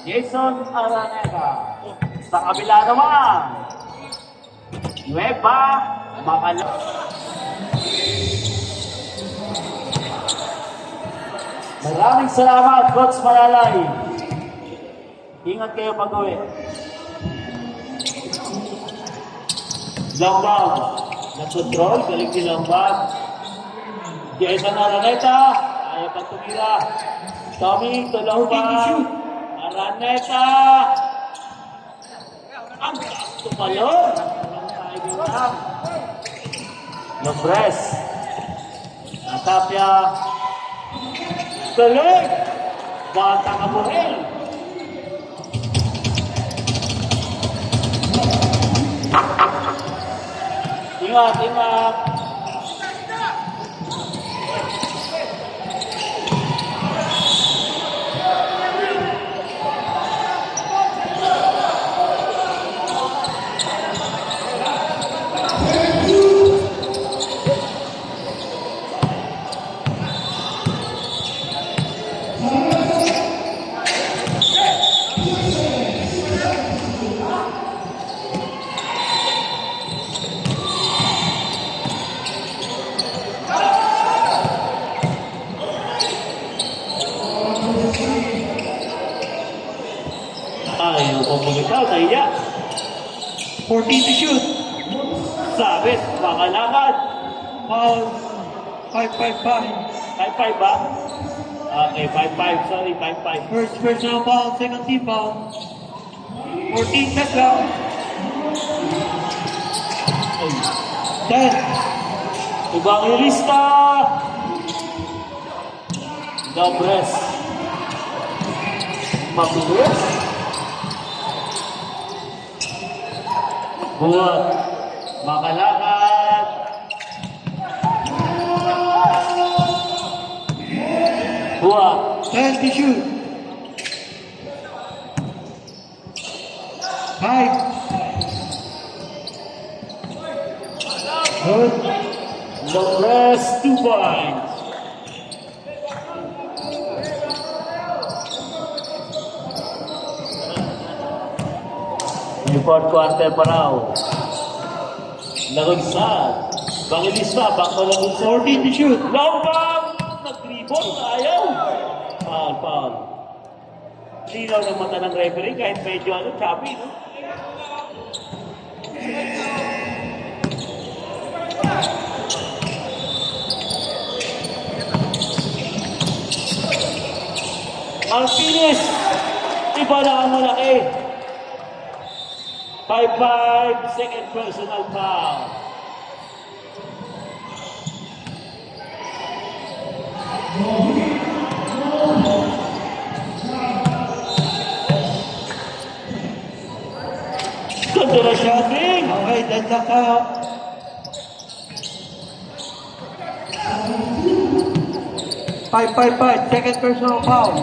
Jason Araneta. Sa kabila naman, Nueva Bacala. Maraming salamat, Coach Malalay. Ingat kayo pag-uwi. Lambang. Nag-control, galing si Lambang. Jason Araneta. Ayaw pang tumira. Tommy, Tulambang. Araneta. Ang tumalon. Lopres. Natapia. Galing. Bata Kaburel. Ingat, ingat. Ayaw ko bumitaw, nahiya. 14 to shoot. Sabit, makalakad. Foul. 5-5-5. 5-5 ba? Okay, 5-5. Sorry, 5-5. First personal foul, second team foul. 14 set lang. 10. Ibang lista. Dobres. Mabilis. Buhat. Makalakad. Buhat. 10 to shoot. 5. Good. Dobres, 2 points. Yung fourth quarter pa raw. Lagunsad. Bangilis pa, bako lagunsad. 14 to shoot. Lambang! Nag-dribble, ayaw. Foul, foul. Sinaw ng mata ng referee kahit medyo chubby, no? Ang finish, iba na ang malaki. 5-5, second personal foul. Ganda na shooting. Okay, dead lock out. 5-5-5, second personal foul.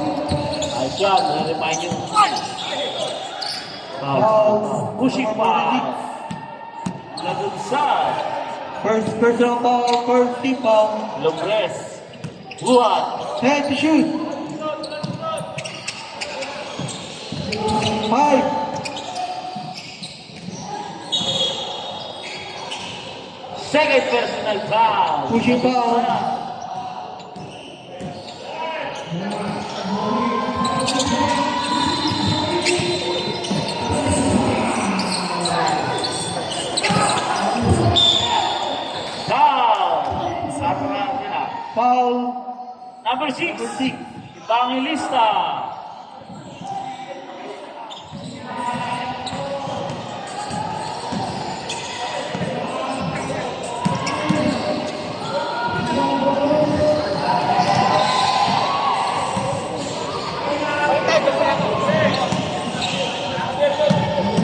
Ayos yan, na-remind nyo. Foul. Pushing foul. Lagunsad. First personal foul, first team foul. Lopres. Buhat. 10 to shoot. 5. Second personal foul. Pushing foul. Foul. Number 6. Number 6. Bangilista.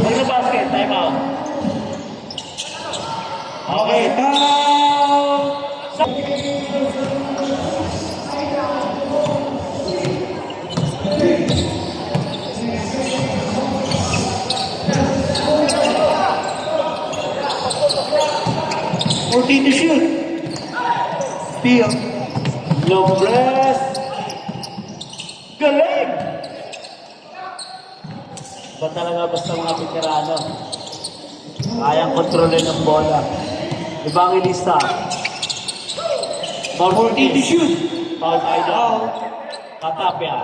Ano basket? Time out. Okay. Foul. 14 to shoot. Steal. Lopres. Galing! Ba talaga basta mga veterano? Kayang kontrolin ng bola. Evangelista. 14 to shoot. Foul tayo doon. Foul. Katapia.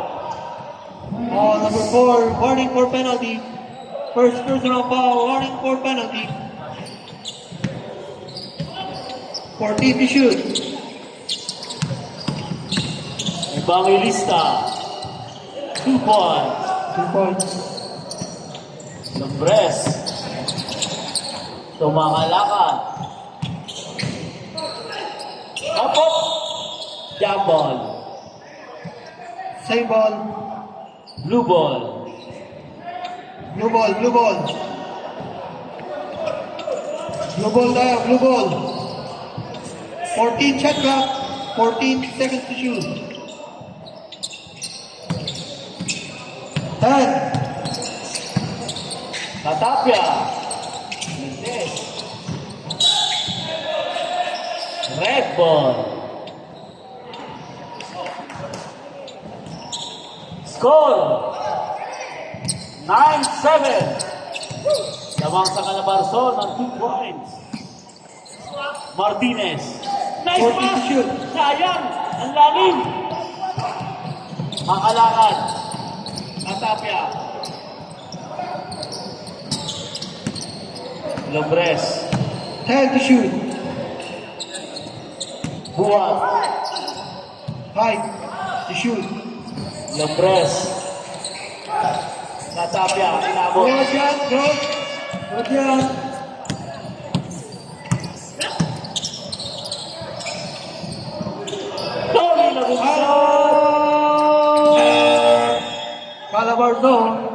Number 4, warning for penalty. First personal foul, warning for penalty. 14 to shoot. Evangelista. 2 points. 2 points. Lombres. Tumakalakad. Kapot. Jump ball. Same ball. Blue ball. Blue ball, blue ball. Blue ball tayo, blue ball. 14 shot clock. 14 seconds to shoot. 10. Katapia. Mendes. Red ball. Score. 9-7. Lamang sa Calabarzon ng 2 points. Martinez. Nice 14 to pass. shoot. Sayang. Ang lalim. Makalakad. Katapia. Lombres. 10 to shoot. Buwan. 5 to shoot. Lombres. Katapia. Inabot. Good shot, good. Good shot. Tony Lagunsod. Calabarzon.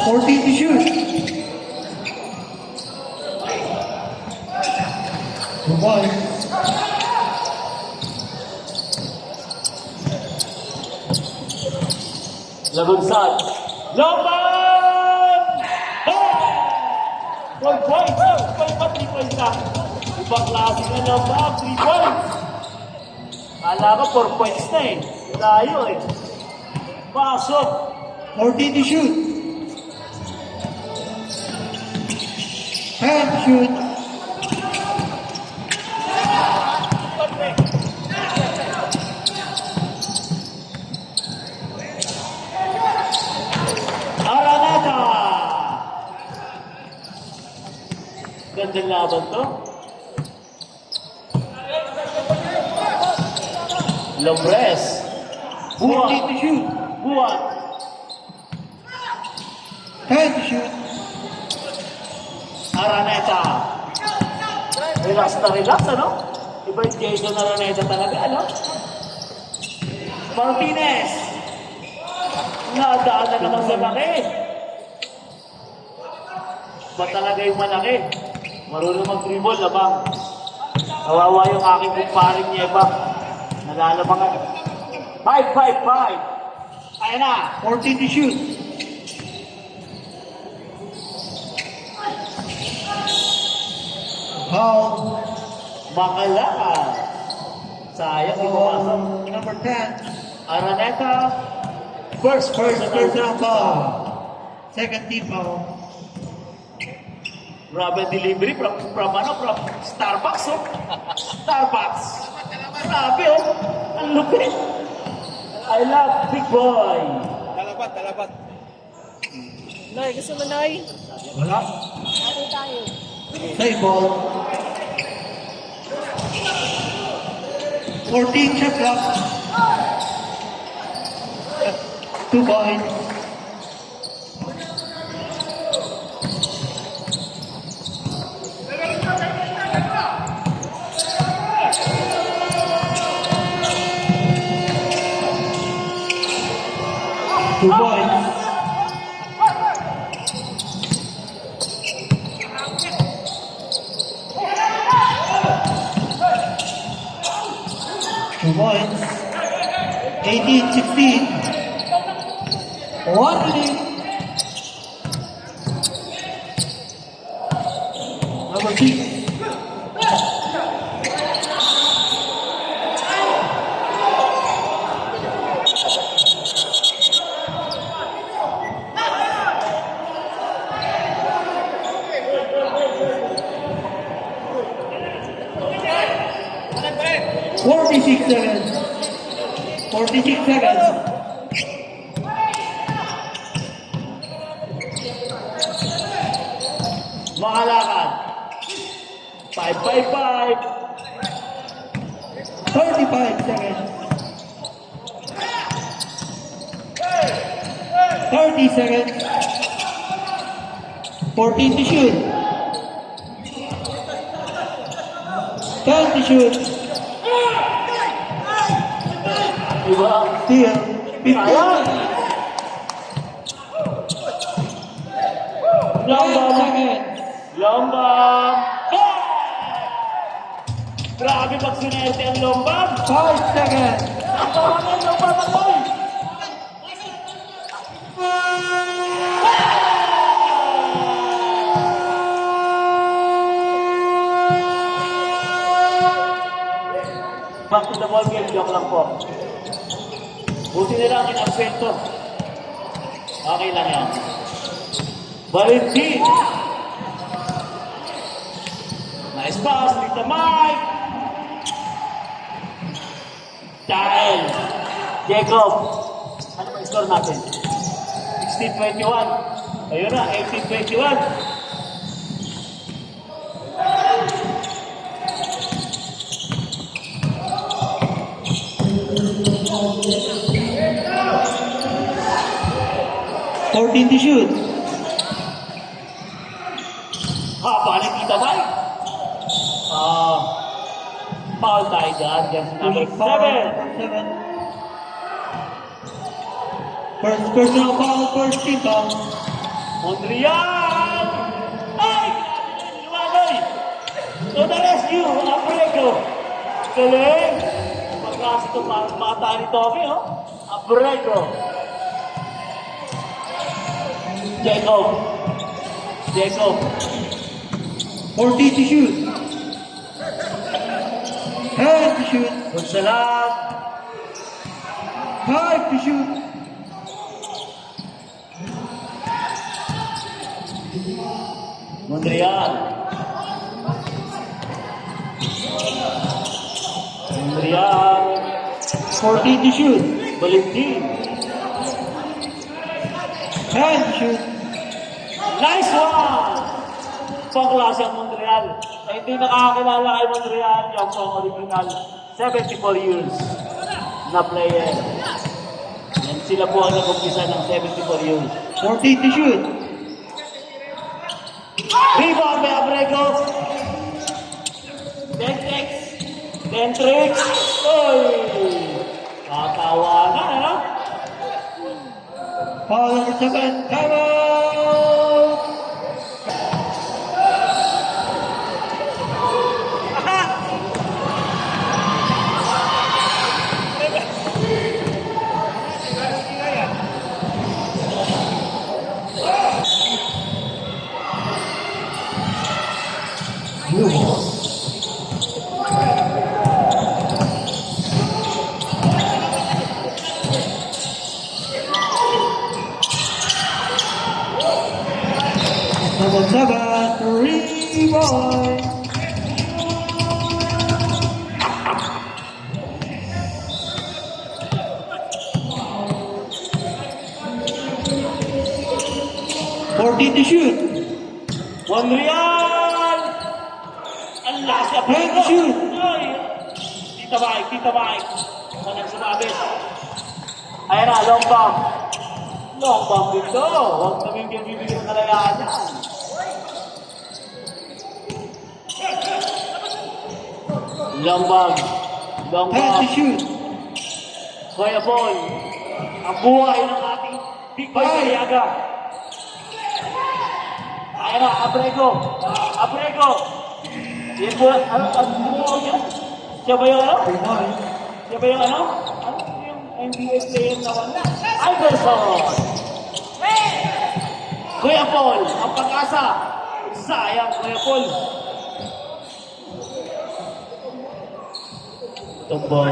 Fourteen to shoot. 2 points. Lagunsod. Loban! 4 points. 3 points na. Ibang klase na Loban. 3 points. Kala ko 4 points na eh. Layo eh. Pasok. 14 to shoot. 10 to shoot. Araneta! Gandang laban to. Lombres. 14 to Buwan. shoot. Buwan. 10 to shoot. Araneta. Relax na relax, ano? Iba yung Jason Araneta talaga, ano? Martinez. Nadaan na naman sa laki. Ba talaga yung malaki? Marunong mag-dribble, labang. Kawawa yung aking kumparing Nieba. Nalalabangan. 5-5-5. Ayan na. 14 to shoot. Foul. Makalaka. Sayang yung pumasok. Number 10. Araneta. First personal foul. Second team foul. Grabe ang delivery from Starbucks, oh. Starbucks. Grabe, oh. Ang lupit. I love big boy. Talabat. Nay, gusto mo, Nay? Wala. Ano tayo? Save ball. 14 shot clock. 2 points. Two points. Two points. 18-16. One minute. Number 6. Seconds. 46 seconds. Makalakad. 5-5-5. 35 seconds. 30 seconds. 14 to shoot. 10 to shoot. Diba? Still 15 Ayan. seconds. Lambam. 10 seconds. Lombam! Ah! Grabe pag sinerte ang lombam! 5 seconds. Ang bawang ang lombam ang boy! Back to the ball game, joke lang po. Buti na lang in-absento. Okay lang yan. Valentin! Nice pass, with the mic. Dahil, Jacob. Ano ba score natin? 16-21. Ayun na, 18-21. Fourteen to shoot. Haba na kita, Mike. Foul tayo dyan. Dyan sa number 7. 7. First personal foul, first team foul. Mondrian! Ay! Lumagoy! To the rescue! Abrego! Galing! Pagkas ito, bata ni Tommy, oh. Abrego! Jacob! Jacob! 14 to shoot. 10 to shoot. Gonzalat! 5 to shoot. Mondrian! Mondrian! 14 to shoot. Valentin! 10 to shoot. Nice one! Pangklase ang Montreal. Sa hindi nakakakilala kay Montreal, yung pang original, 74 years na player. Yan sila po ang nag-umpisa ng 74 years. 14 to shoot. Rebound by Abrego. Dentrix. Dentrix. Oy! Katawanan, ano? Foul number 7. Time out. Number 7, rebound. Fourteen to shoot. Monreal! Ang lakas na Right to shoot. Ay! Tita Mike, Tita Mike. Ano nagsumabit? Ayan na, long bomb. Long bomb dito. Huwag namin bibigyan ng kalayaan yan. Long bomb. Long 10 to bomb. shoot. Kuya Paul. Ang buhay ng ating Big Boy Caliaga. Ayan na, Abrego. Abrego. Yan po, ano yan? Siya ba yung ano? Rebound. Siya ba yung ano? Ano yung NBA player na wala? Iverson! Kuya Paul, ang pag-asa. Sayang, Kuya Paul. Tumbo.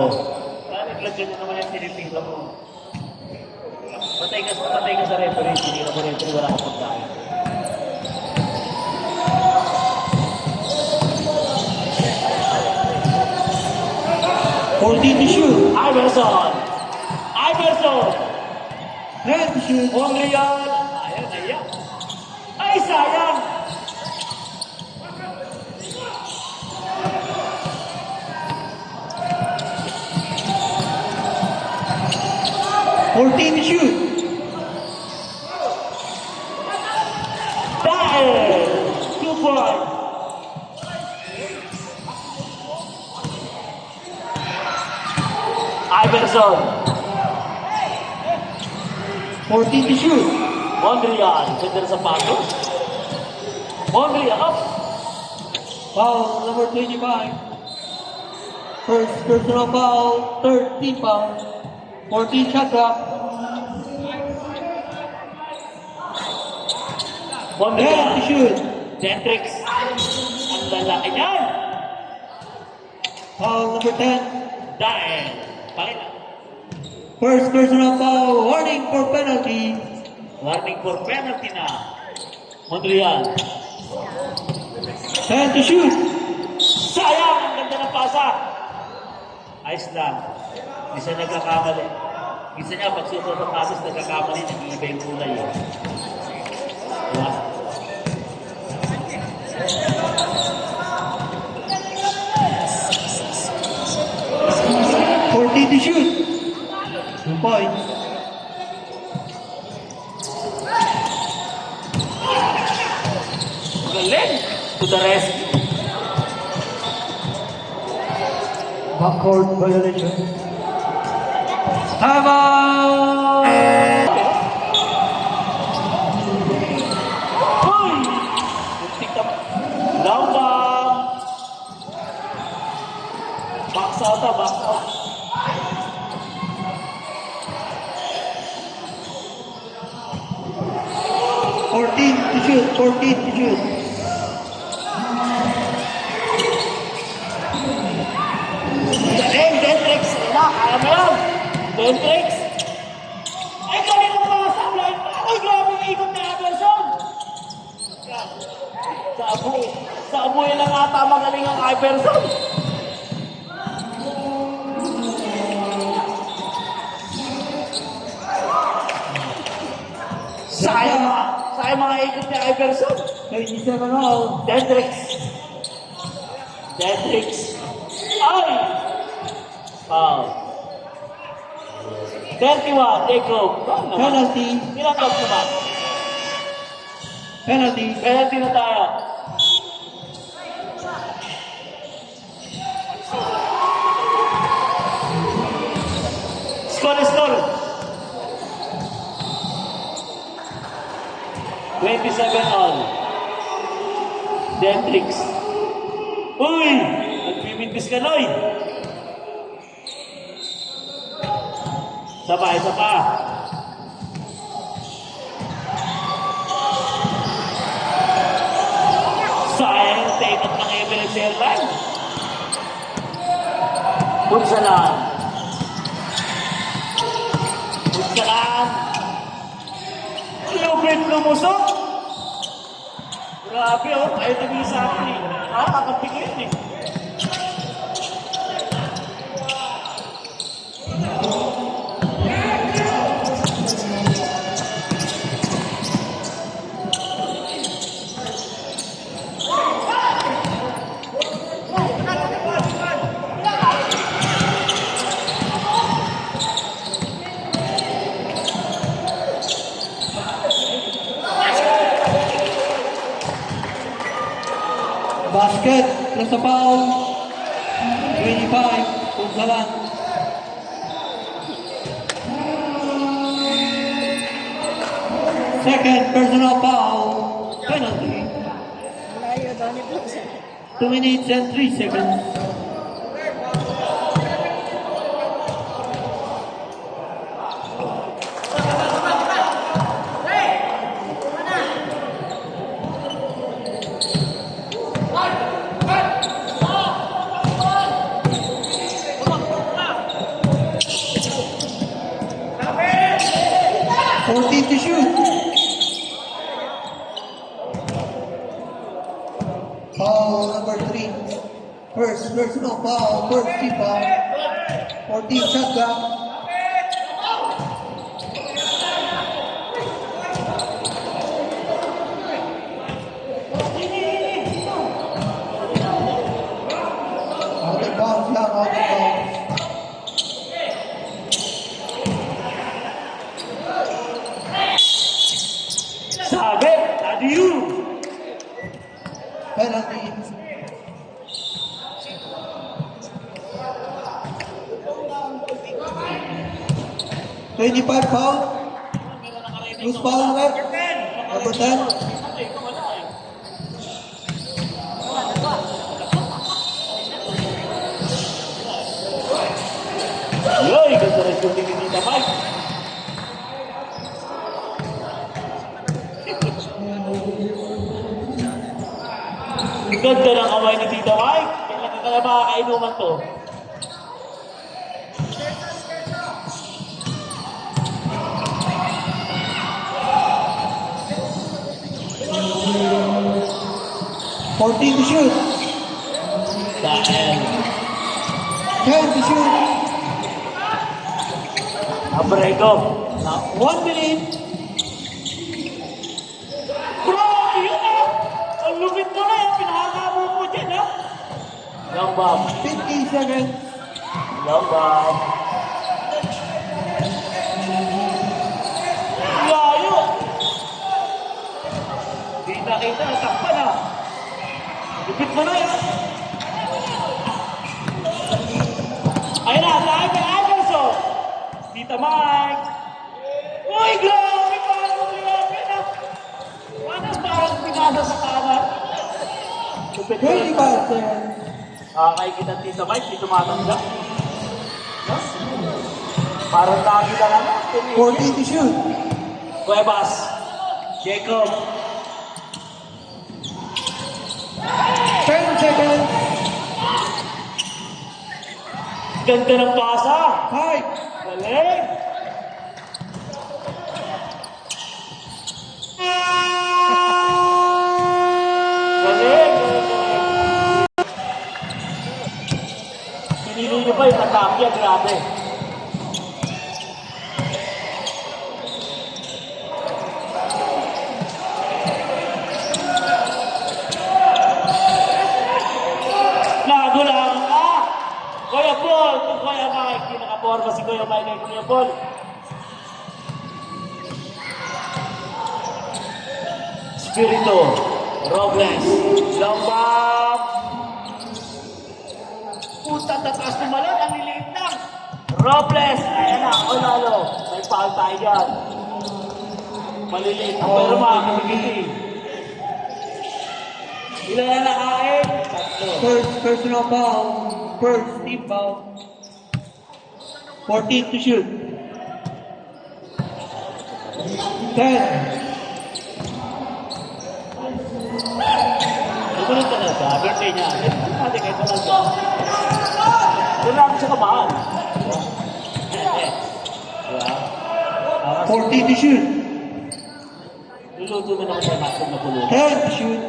Bakit ganyan naman yung tinitila mo? Patay ka sa referee, hindi ka mo referee, wala kang pagkain. Fourteen to shoot. Iverson! Iverson! 10 to shoot. Montreal! Ayan. Ay, sayang! Fourteen to shoot. Dahil! 2 points! Iverson! 14 to shoot. Montreal! Ganda sa patos. Montreal! Up! Foul number 25. First personal foul, third team foul. 14 shot clock. Montreal! 10 to shoot. Dentrix! Ang lalaki niyan! Foul number 10. Dahil! Pakita! First personal foul, warning for penalty. Warning for penalty na. Montreal. 10 to shoot. Sayang! Ang ganda ng pasa. Ayos lang. Hindi siya nagkakamali. Isa niya, pag susunod ng pasas, nagkakamali, nag-iiba yung kulay. Eh. Diba? To shoot. 2 points. Galing! To the rescue. Backcourt violation. Time out! Hoy! Muntik na. Lambang! Box out na, box out. To shoot, 14 to shoot. Galing, Dentrix! Ina, kaya mo yan! Dentrix! Ay, galing ang mga sablay! Ay, grabe yung ikot ni Iverson! Sa abuhay lang ata magaling ang Iverson! Sayang mga ikot ni Iverson! 27 all. Dentrix! Ay! Foul. 31, take home. Penalty. Tinatap naman. Penalty. Penalty na tayo. Score. 27 all. Dentrix. Uy! Nagpipintis ka, Noy! Isa pa. Sayang yung take up ng Emirates Airlines. Punsalan. Lupit lumusok. Grabe oh, ayaw naging sa akin eh. Kakapigil eh. Basket. Plus a foul. 25. Punsalan. Second personal foul. Penalty. Malayo daw ni Brooks. 2 minutes and 3 seconds. shoot. Foul number 3. First personal foul, first team foul. 14 shot clock. Out of bounds lang, out of bounds. Sabi, adieu! Penalty. $25 foul. Loose foul na. Number 10. Yoy, ganda rin shooting ni Tita Mike. Ganda ng kamay ni Tita Mike. Kailan ka na makakainuman to? $14 to shoot. Dahil, 10 to shoot. Abrego. 1 minute. Bro, yun na! Ang lupit mo na yan. Pinakakabo mo dyan, ha? Lambam. 50 seconds. Lambam. Layo! Kita-kita, takpan na. Lupit mo na yan. Ayun na, dahil kay Anderson. Tita Mike. Uy, grabe! Parang grabe na. Parang pinasa sa kanan. Lupit mo na. 25 seconds. Kay kita Tita Mike, di tumatanda. Parang lagi na lang. 14 to shoot. Cuevas. Jacob. 10 seconds. Ganda ng pasa. 5. Galing. Galing. Pinili niyo ba yung tatapya? Grabe. Lago lang. Kuya Paul, kung Kuya Mike, hindi nakaporma si Kuya Mike kay Kuya Paul. Spirito, Robles, Lambam. Puta, tataas tumalon, ang liliit lang. Robles, ayan na, o lalo, may foul tayo dyan. Maliliit ang pero makakabigiti. Ilan na nakain? Tatlo. First personal foul. First team foul. 14 to shoot. 10. Ito rin talaga, birthday niya. Pati kayo talaga. Doon namin siya kamahal. Diba? 14 to shoot. Luluto na naman siya natin na pulutan. 10 to shoot.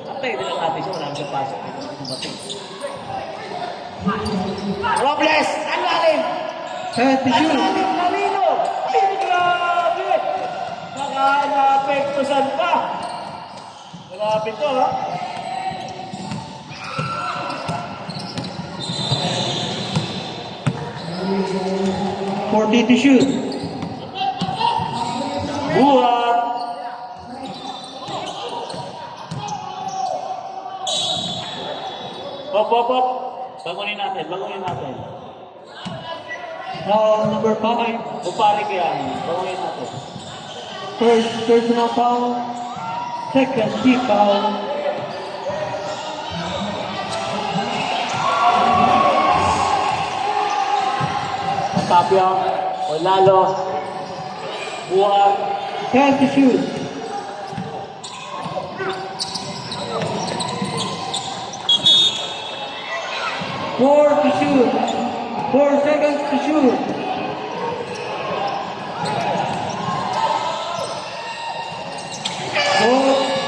Antay din lang natin siya, wala siyang pasok. Robles! Ano natin? 10 to Ano shoot. natin? Malino! Ay, grabe! Naka-apektusan pa! Grabe to, ha? $14 to shoot. Buhat! Hop, hop, hop! Bangunin natin, bangunin natin. Foul number 5. Bupari kaya, bangunin natin. First personal foul. Second team foul. Tapia, o lalo, buhat, 10 to shoot. Four to shoot. 4 seconds to shoot.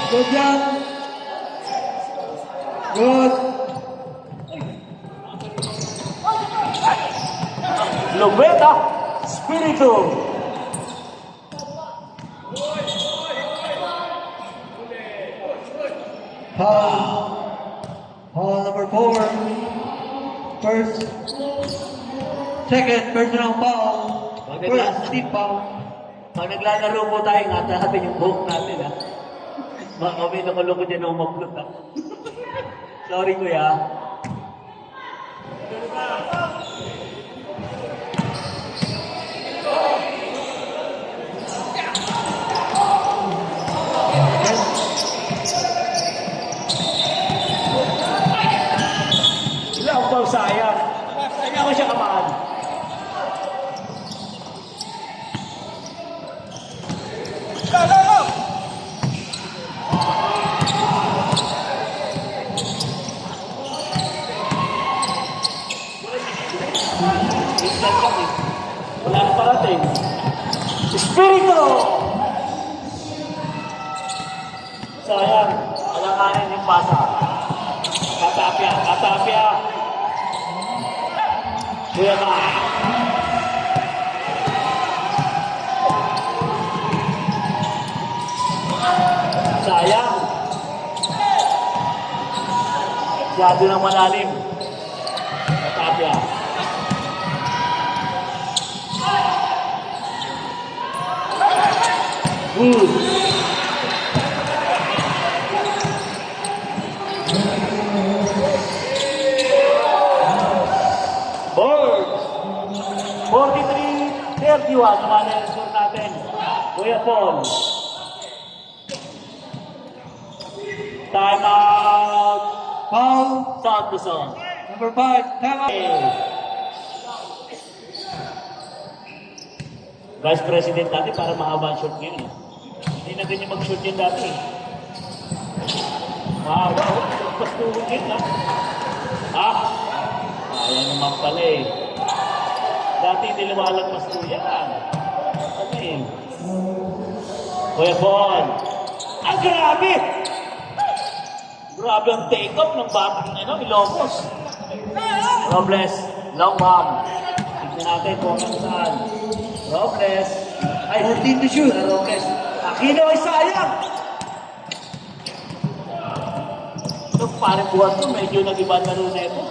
Good yan. Good. Lubeta, Spiritu. Foul. Foul number 4. First. Second personal foul. First team foul. Pag naglalaro po tayo, ingatan natin yung buhok natin, ha? Baka kami nakuloko dyan ng maplot, ha? Sorry, kuya. Sila ang bang sayang. Kanya ko siya kamaan. Wala na parating. Espiritu! Sayang, alanganin yung pasa. Katapya, katapya. Kuya ka. Sayang. Masyado ng malalim. Katapya. Good. Birds. 43-31 naman ang score natin. Kuya Paul. Time out. Foul. Sound to sound. Number 5. Time out. Vice President dati para mahaba ang shoot ngayon. Hindi na ganyan mag-shoot yun dati. Mahaba. Pastuhod yun, ha? Ha? Ayaw naman pala eh. Dati hindi lumalagpas po yan. Ano eh? Kuya Paul. Ang grabe! Grabe ang take-off ng batang Ilocos. Robles, long bomb. Tignan natin kung ano saan. Robles. Ay, 14 to shoot. Robles. Aquino ay sayang. Ito, parang buwan to. Medyo nag-iba na rin ito.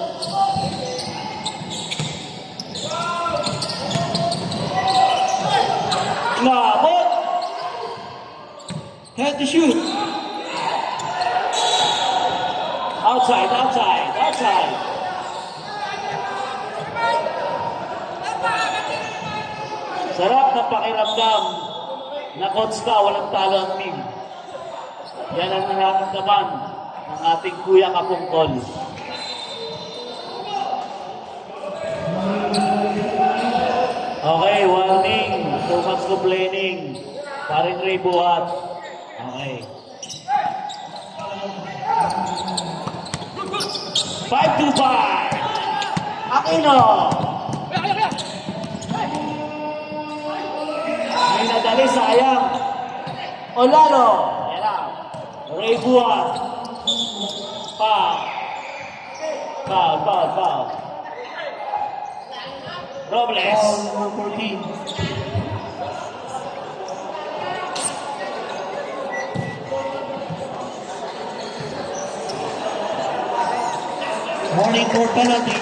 Nabot! 10 to shoot. Outside, outside, outside. Sarap na pakiramdam na coach ka, walang talo ang team. Yan ang nararamdaman ng ating Kuya Kapungkol. Okay, warning. Too much complaining. Paring Ray Buhat. Okay. 5-2-5. Aquino. May nadali, sayang. Olalo. Yan lang. Ray Buhat. Foul. Foul, foul, foul. Robles. Foul number 14. Warning for penalty.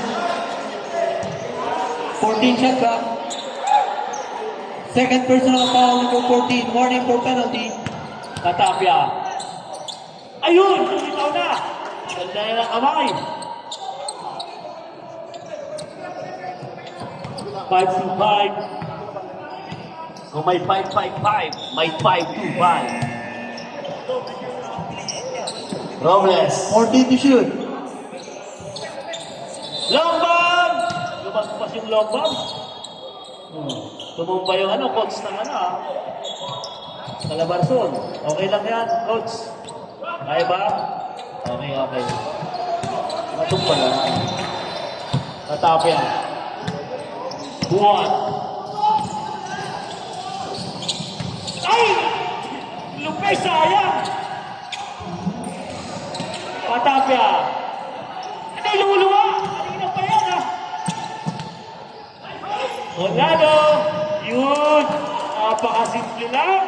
14 shot clock. Second personal foul number 14. Warning for penalty. Katapya. Ayun! Ikaw na! Ganda na ng kamay. 5-2-5. Kung may 5-5-5, may 5-2-5. Robles. 14 to shoot. Long bomb! Lumagpas yung long bomb. Tumumba yung coach ng Calabarzon. Okay lang yan, coach. Kaya ba? Okay, okay. Matumba lang. Katapya. Buwan. Ay! Lupay, sayang! Olado! Yun! Napakasimple lang!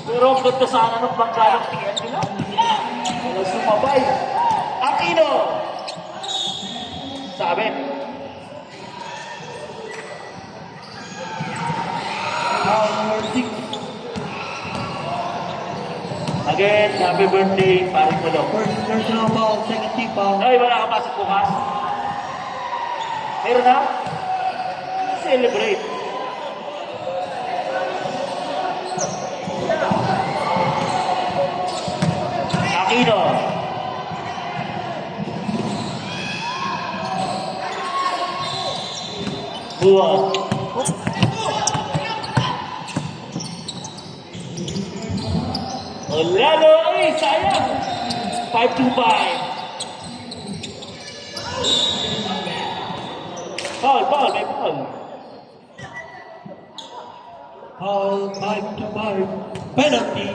Pero ang ganda sana ng banggalang tingin nila. Wala sumabay. Aquino! Sabi. Foul number 6. Again, happy birthday, paring mo daw. First personal foul, second team foul. Ay, wala ka pasok bukas. Meron na? Celebrate. Aquino. Buwan. Olado, ay, sayang. 5-2-5. Foul, may foul. Foul 5-5. Penalty.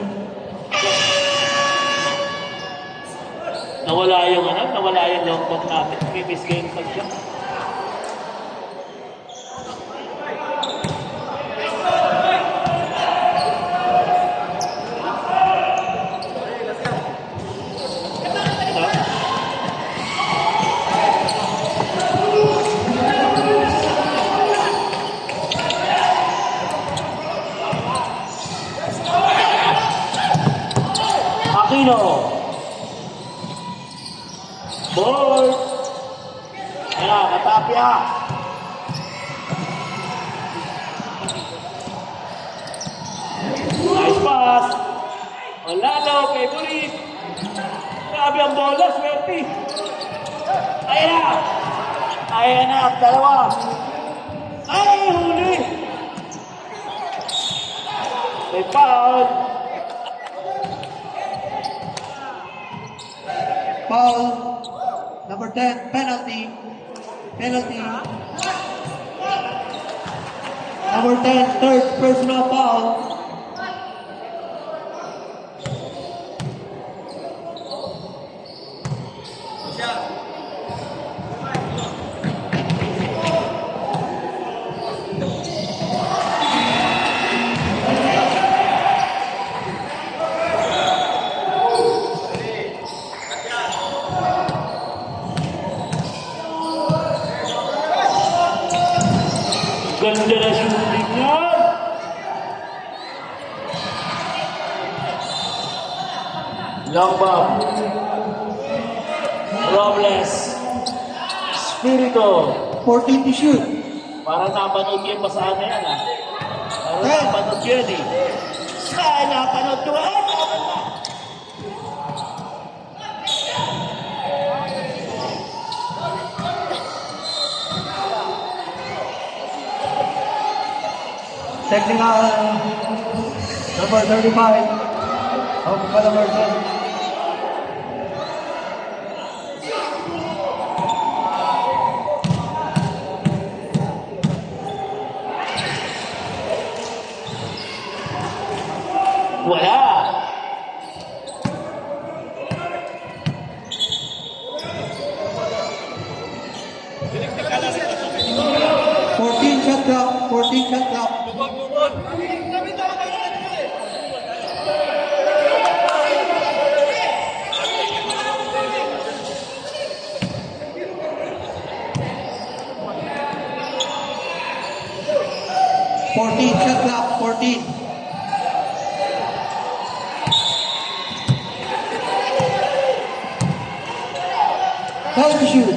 Nawala yung long ball natin. May misgame pa siya. Aquino. Ball. Ayan, Katapia. Nice pass. Olado kay Bulis. Grabe ang bola, swerte. Ayan na. Ayan na, dalawa. Ay, huli. May foul. Foul number 10. Penalty. Penalty. Number 10. Third personal foul. Ganda na shooting yan. Long bomb. Robles. Spirito. 14 to shoot. Parang napanood yun pa sa ano yan, ha? Parang Hey. napanood yun, eh. Saan napanood ko? Ay, Technical number 35. Of Calabarzon. wala. Shot clock. 14 shot clock. Shot clock. 14. Time to shoot.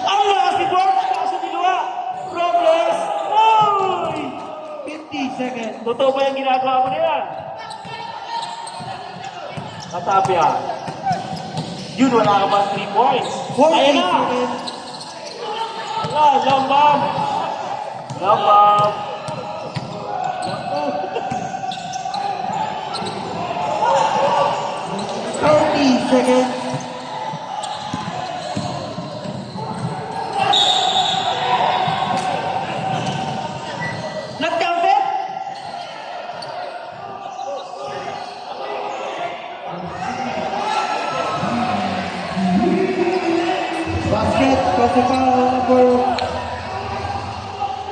Ang lakas ni Bart! Kaso niluwa! Robles! Oy! 50 seconds. Totoo ba yung ginagawa mo na yan? Katapia. Yun, wala ka ba 3 points? 40 Ayan na! seconds. Wala, long bomb! Long bomb! 30 seconds. Nag-counter?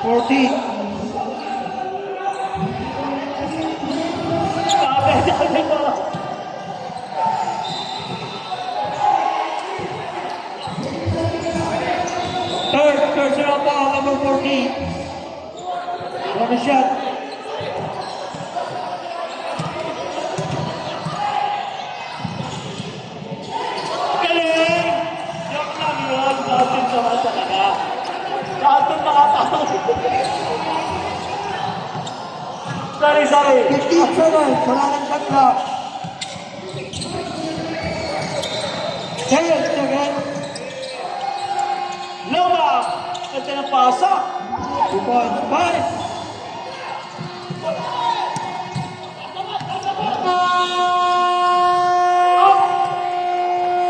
14. Sabi ko. Third personal foul, number 14. What a shot. Galing! Joke lang yun. Natin naman talaga. Natin nakatawag. Sorry. 57, wala nang shot clock. 10 seconds. Luma! Ito na pasa. 2 points. 5.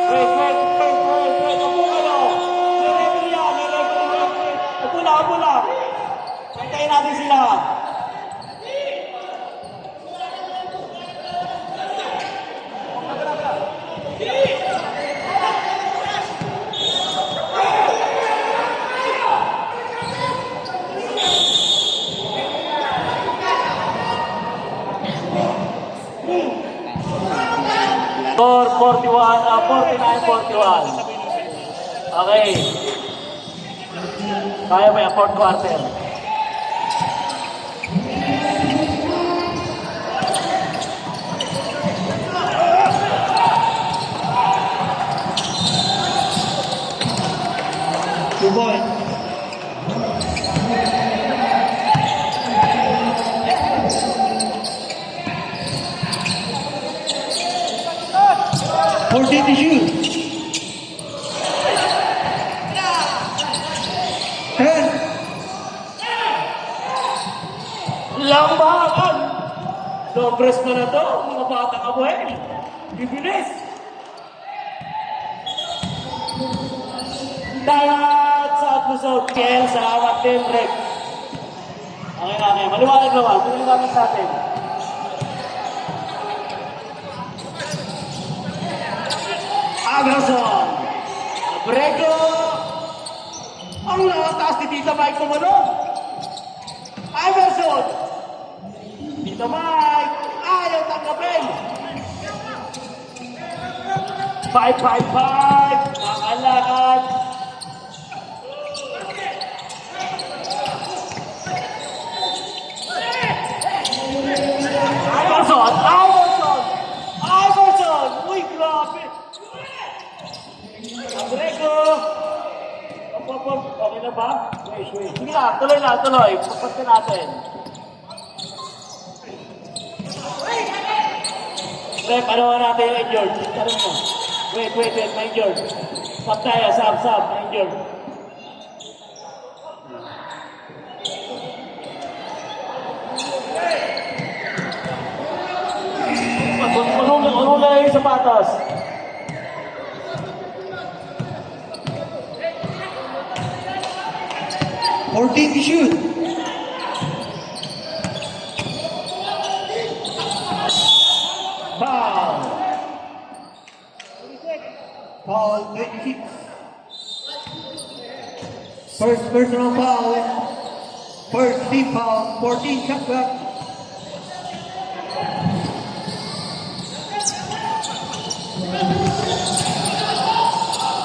Wait. Ako kayo. May referee yan. Upo lang. Hintayin natin sila. Score 49-41. Okay. Kaya ba yan? Fourth quarter. Two points. Fourteen to shoot. 10. Lambangan! Long press mo na to, mga batang abuhay. Bibilis! Lahat sa episode, Kel, salamat din, Rick. Okay. Maliwanag naman. Maliwanag sa atin. Anderson! Abrego! Ang nakataas ni Tita Mike tumalon! Iverson! Tita Mike! Ayaw tanggapin! 5-5-5! Nakalakad! Iverson! Uy, grabe! Abrego! Okay na ba? Wait. Sige na, tuloy. Pagpagka natin. Rep, ano natin yung injured? Tanong mo. Wait, may injured. Sub tayo, sub, may injured. Ulong na yung sapatos. Fourteen to shoot. Foul! Foul 26. First personal foul. First team foul. 14 shot clock.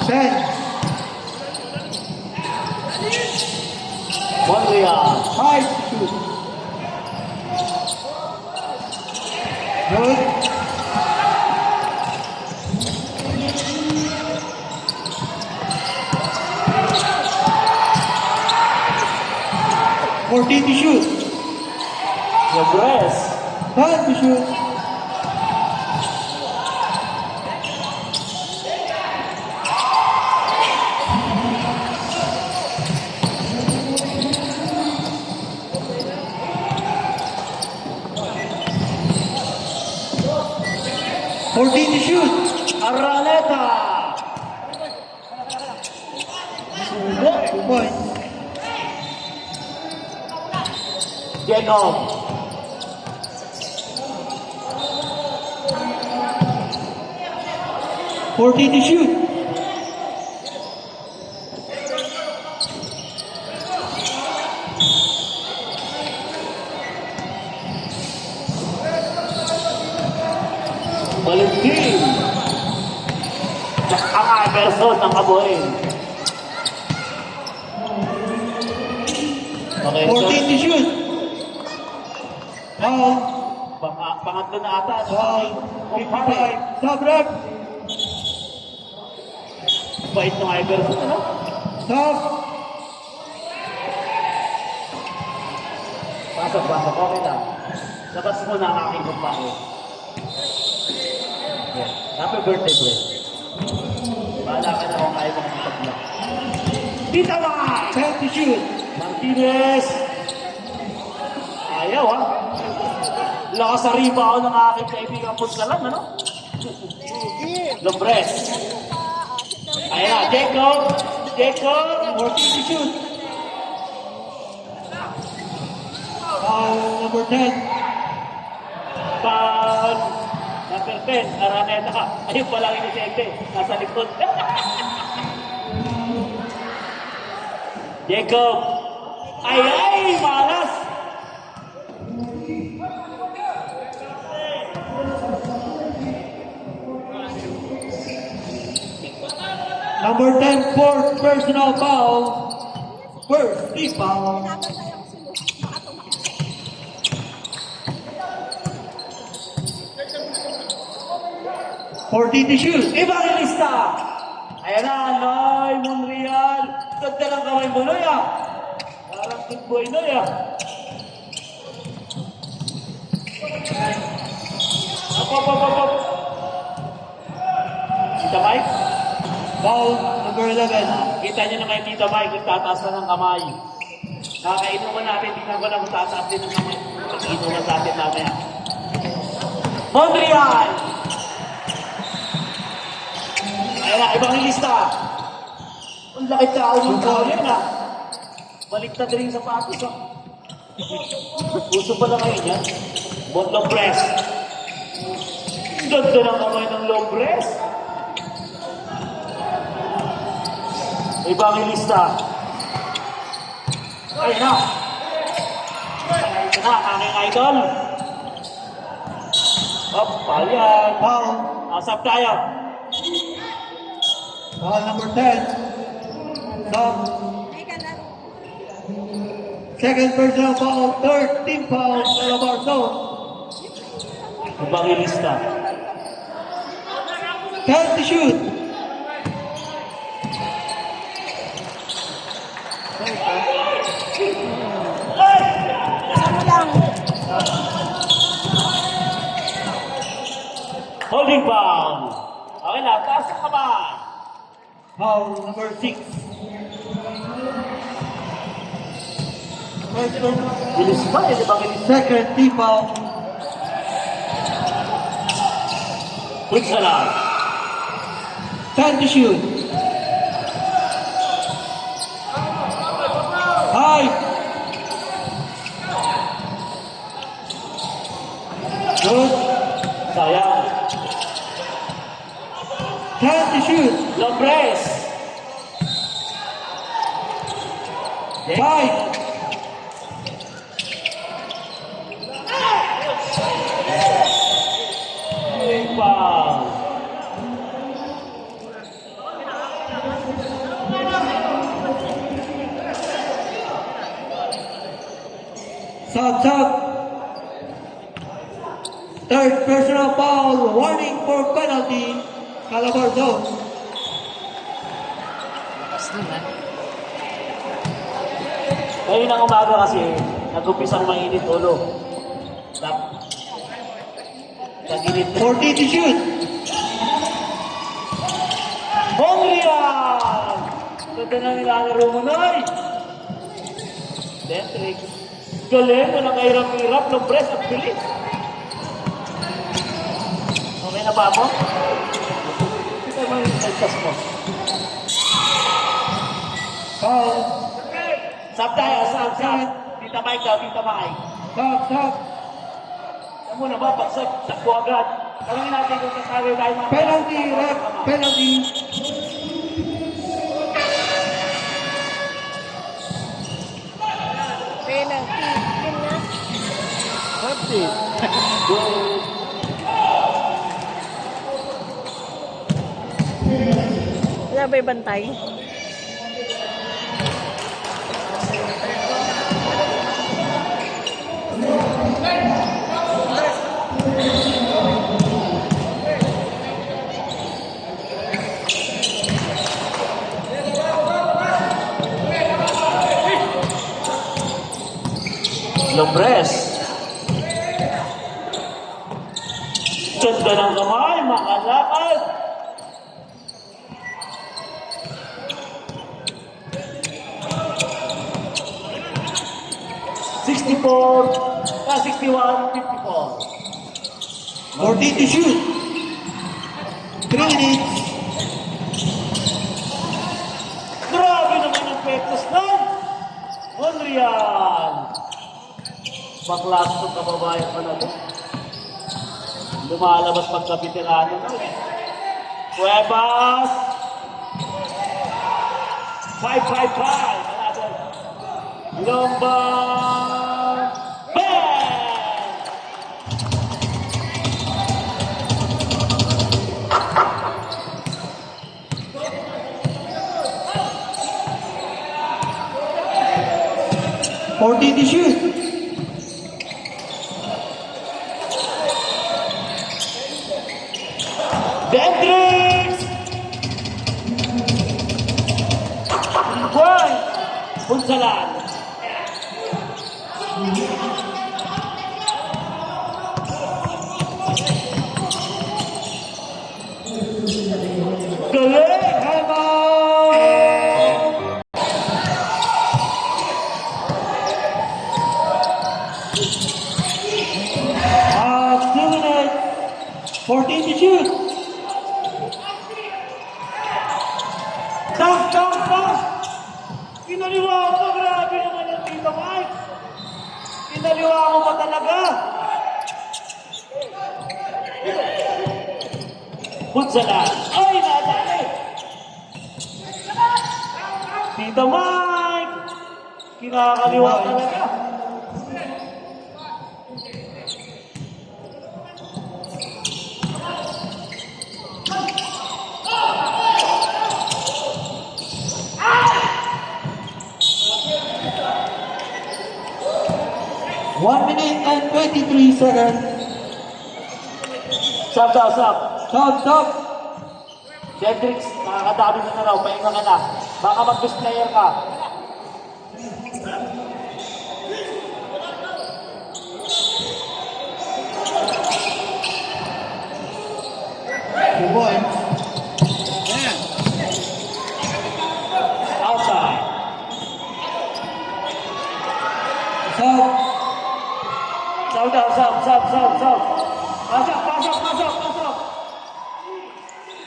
Ten. Montreal. 5 to shoot. Good. Fourteen to shoot. Your press. 12 to shoot. Fourteen to shoot. Araleta. 2 points. Genom. 14 to shoot. Valentin. Ang Iverson ng Kabuhin. Okay, 14 to shoot. Foul. pangatlo na ata. Foul. 55. Stop rep. Bait ng Iverson, ano? Stop. Pasok, okay lang. Labas mo na ang aking kumpare. Yeah. Happy birthday, bro. Bahala ka na kung kaya mo kong pag-block. Dita ba? 10 to shoot. Martinez! Ayaw, ha? Lakas sa rebound ng aking kaibigan Punsalan, ano? Lombres. Ayan na, Jacob! Jacob! 14 to shoot. Foul number 10. Foul! Number 10, Araneta. Ayun pala ang inisente. Nasa likod. Jacob! Ay! Malas! Number 10, fourth personal foul. First team foul. Fourteen to shoot. Evangelista! Ayan na, Noy Monreal. Ganda ng kamay mo, Noy, ah. Parang good boy, Noy, ah. Up. Tita Mike? Foul number 11. Kita niyo na kay Tita Mike, nagtataas na ng kamay. Nakakainuman natin, tingnan ko lang kung tataas din ng kamay. Inuman sa atin mamaya. Monreal! Ayan na, Evangelista. Ang laki tao ng tao yan, ah. Baliktad rin yung sapatos, ah. Puso pala ngayon yan. Lombres. Ganda ng kamay ng Lombres. Evangelista. Ayan na. Ayan na, aking idol. Up, payan. Foul. Asap tayo. Foul number 10. Stop. Second personal foul. Third team foul. Calabar zone. Evangelista. 10 to shoot. Ano lang? Holding foul. Okay na, taas ang kamay. Foul number 6. First personal. Bilis ba eh, Evangelista? Second team foul. Quick salam. 10 to shoot. High. Good. Sayang. 10 to shoot. Lombres. Five. Holding foul. Sub. Third personal foul. Warning for penalty. Calabar zone. Ngayon ang umaga kasi, nag-umpisang mainit ulo. Nag-init na. 14 to shoot. Monreal! Ganda na nilalaro mo, Noy! Dentrick. Galing, walang kahirap-hirap. Lombres, ang bilis. Okay na ba ako? Kita mo yung adjust mo. Foul. Sab tayo, sab. Tita Mike daw, Tita Mike. Stop. Alam mo na ba, pagsab, takbo agad. Tanungin natin kung sasabi tayo mga... Penalty, ref. Penalty. Penalty. Yun na. Good. Sabay bantay. Lombres. Ganda ng kamay, makalakad. ₱64, 61, 54. 14 to shoot. 3 minutes. Grabe naman ang pektos nun. Monreal. Baklas itong kababayan pa na ito. Lumalabas pagka-veterano na. Cuevas. 5-5-5. Another. Lombang. Bang! $14 to shoot. Hendricks! Juan! Punsalan. Galing! Hamon! Ah, 2 minutes. 14 to shoot. Tak! Kinaliwa mo, grabe naman yung Tito Mike. Kinaliwa mo pa talaga. Punsalan. Ay, nadali. Tito Mike. Kinakaliwa talaga. One minute and 23 seconds. Sab. Stop. Hendricks, nakakadami mo na raw. Pahinga ka na. Baka mag-best player ka. Two points. Outside. Stop. Sab.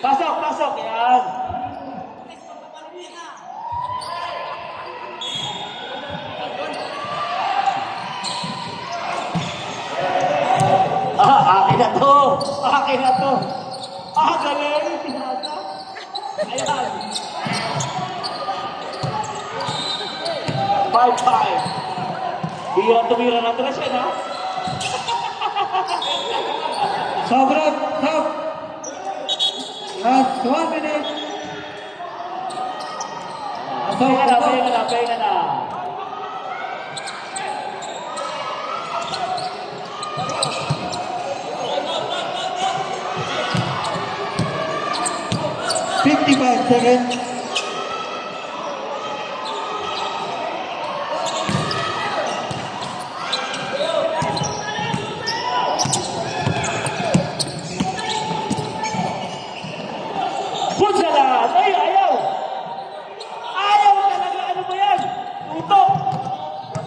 Pasok. Yan. Akin na to. Galing. Pinasa. Ayan. 5-5. Tumira na tres yan, ha? Stop. Last 1 minute. Pahinga na. $55 seconds. Punsalan! Ay, ayaw! Ayaw talaga! Ano ba yan? Tutok!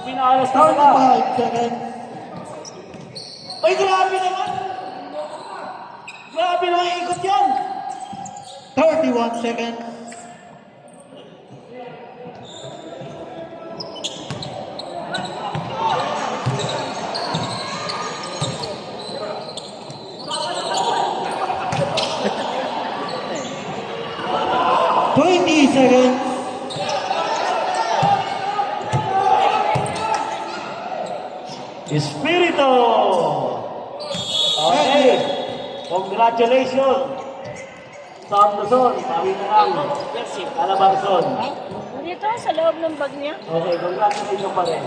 Pinalas talaga. 35 seconds. Ay, grabe naman! Grabe naman ikot yan! 31 seconds. Seconds. Espiritu! Okay. Congratulations! Sam Luzon, sabi na lang. Calabarzon. Dito, sa loob ng bag niya. Okay, congratulations pa rin.